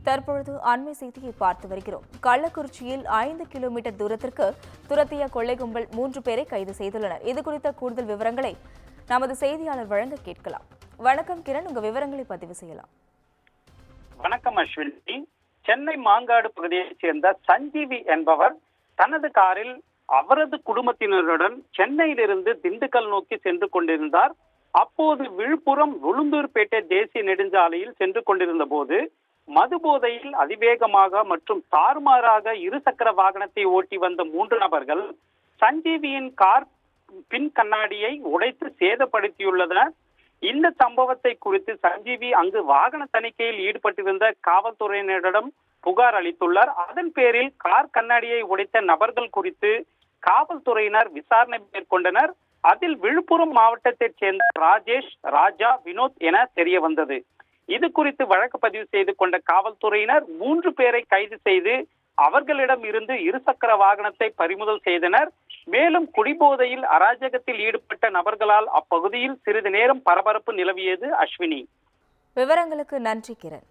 தற்பொழுது அண்மை செய்தியை பார்த்து வருகிறோம். கள்ளக்குறிச்சியில் 5 கிலோமீட்டர் தூரத்திற்கு துரத்திய கொள்ளை கும்பல் 3 பேரை கைது செய்துள்ளனர். இதுகுறித்த கூடுதல் விவரங்களை நமது செய்தியாளர் வழங்க கேட்கலாம். வணக்கம் கிரண், உங்க விவரங்களை பதிவு செய்யலாம். வணக்கம் அஸ்வினி. சென்னை மாங்காடு பகுதியைச் சேர்ந்த சஞ்சீவி என்பவர் தனது காரில் அவரது குடும்பத்தினருடன் சென்னையிலிருந்து திண்டுக்கல் நோக்கி சென்று கொண்டிருந்தார். அப்போது விழுப்புரம் உளுந்தூர்பேட்டை தேசிய நெடுஞ்சாலையில் சென்று கொண்டிருந்த போது மது போதையில் அதிவேகமாக மற்றும் தாறுமாறாக இருசக்கர வாகனத்தை ஓட்டி வந்த 3 நபர்கள் சஞ்சீவியின் கார் பின் கண்ணாடியை உடைத்து சேதப்படுத்தியுள்ளனர். இந்த சம்பவத்தை குறித்து சஞ்சீவி அங்கு வாகன தணிக்கையில் ஈடுபட்டிருந்த காவல்துறையினரிடம் புகார் அளித்துள்ளார். அதன் பேரில் கார் கண்ணாடியை உடைத்த நபர்கள் குறித்து காவல்துறையினர் விசாரணை மேற்கொண்டனர். அதில் விழுப்புரம் மாவட்டத்தைச் சேர்ந்த ராஜேஷ், ராஜா, வினோத் என தெரிய வந்தது. இது குறித்து வழக்கு பதிவு செய்து கொண்ட காவல்துறையினர் 3 பேரை கைது செய்து அவர்களிடம் இருந்து இருசக்கர வாகனத்தை பறிமுதல் செய்தனர். மேலும் குடிபோதையில் அராஜகத்தில் ஈடுபட்ட நபர்களால் அப்பகுதியில் சிறிது நேரம் பரபரப்பு நிலவியது. அஸ்வினி, விவரங்களுக்கு நன்றி கிரண்.